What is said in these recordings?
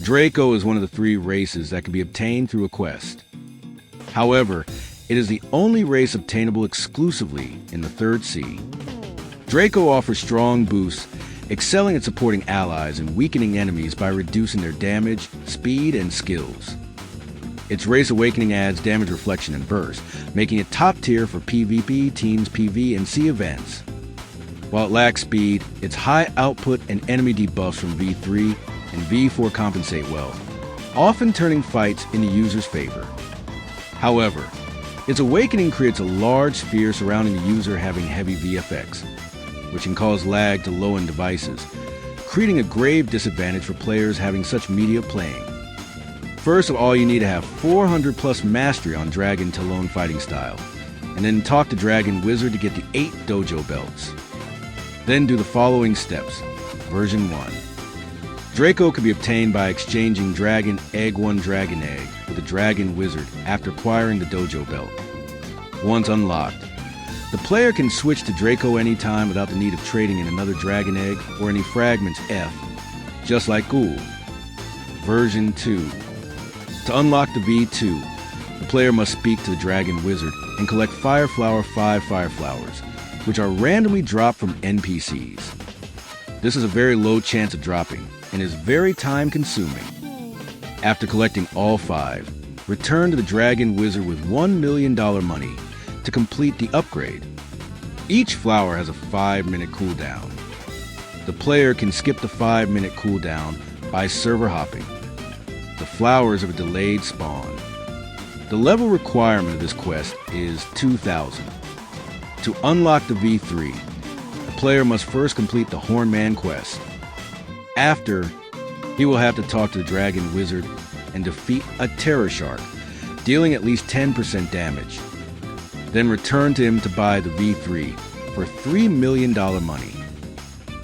Draco is one of the 3 races that can be obtained through a quest. However, it is the only race obtainable exclusively in the 3rd sea. Draco offers strong boosts, excelling at supporting allies and weakening enemies by reducing their damage, speed, and skills. Its Race Awakening adds damage reflection and burst, making it top tier for PvP, Teams PV, and sea events. While it lacks speed, its high output and enemy debuffs from V3 and V4 compensate well, often turning fights in the user's favor. However, its Awakening creates a large sphere surrounding the user having heavy VFX, which can cause lag to low-end devices, creating a grave disadvantage for players having such media playing. First of all, you need to have 400 plus mastery on Dragon Talon fighting style, and then talk to Dragon Wizard to get the 8 dojo belts. Then do the following steps. Version 1. Draco can be obtained by exchanging Dragon Egg 1 Dragon Egg with a Dragon Wizard after acquiring the dojo belt. Once unlocked, the player can switch to Draco anytime without the need of trading in another Dragon Egg or any fragments F, just like Ghoul. Version 2. To unlock the V2, the player must speak to the Dragon Wizard and collect Fire Flower 5 Fire Flowers, which are randomly dropped from NPCs. This is a very low chance of dropping and is very time consuming. After collecting all 5, return to the Dragon Wizard with $1 million money to complete the upgrade. Each flower has a 5-minute cooldown. The player can skip the 5-minute cooldown by server hopping. The flowers have a delayed spawn. The level requirement of this quest is 2,000. To unlock the V3, the player must first complete the Hornman quest. After, he will have to talk to the Dragon Wizard and defeat a Terror Shark, dealing at least 10% damage. Then return to him to buy the V3 for $3 million money.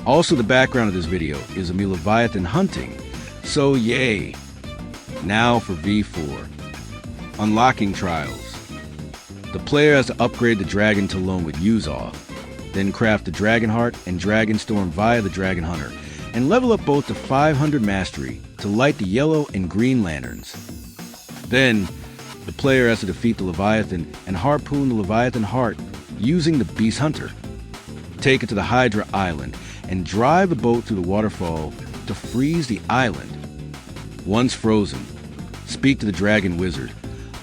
Also, the background of this video is me Leviathan hunting, so yay! Now for V4. Unlocking Trials. The player has to upgrade the Dragon Talon with Use Off, then craft the Dragon Heart and Dragon Storm via the Dragon Hunter, and level up both to 500 mastery to light the yellow and green lanterns. Then, the player has to defeat the Leviathan and harpoon the Leviathan Heart using the Beast Hunter. Take it to the Hydra Island and drive the boat through the waterfall to freeze the island. Once frozen, speak to the Dragon Wizard,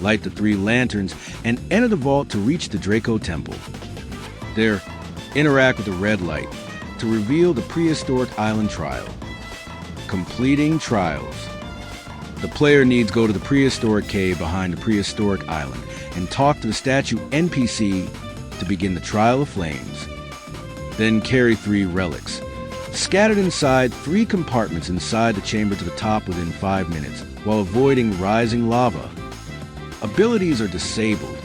light the 3 lanterns, and enter the vault to reach the Draco Temple. There, interact with the red light to reveal the Prehistoric Island Trial. Completing Trials. The player needs go to the Prehistoric Cave behind the Prehistoric Island and talk to the statue NPC to begin the Trial of Flames. Then carry 3 relics, scattered inside 3 compartments inside the chamber to the top within 5 minutes, while avoiding rising lava. Abilities are disabled.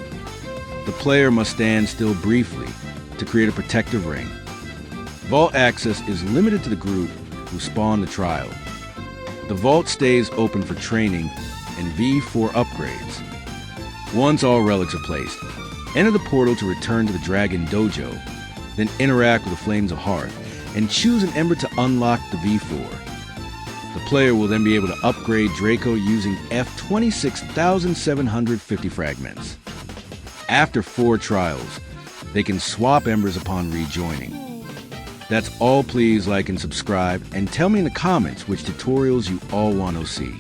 The player must stand still briefly to create a protective ring. Vault access is limited to the group who spawn the trial. The vault stays open for training and V4 upgrades. Once all relics are placed, enter the portal to return to the Dragon Dojo, then interact with the Flames of Hearth and choose an ember to unlock the V4. The player will then be able to upgrade Draco using F26,750 fragments. After 4 trials, they can swap embers upon rejoining. That's all. Please like and subscribe and tell me in the comments which tutorials you all want to see.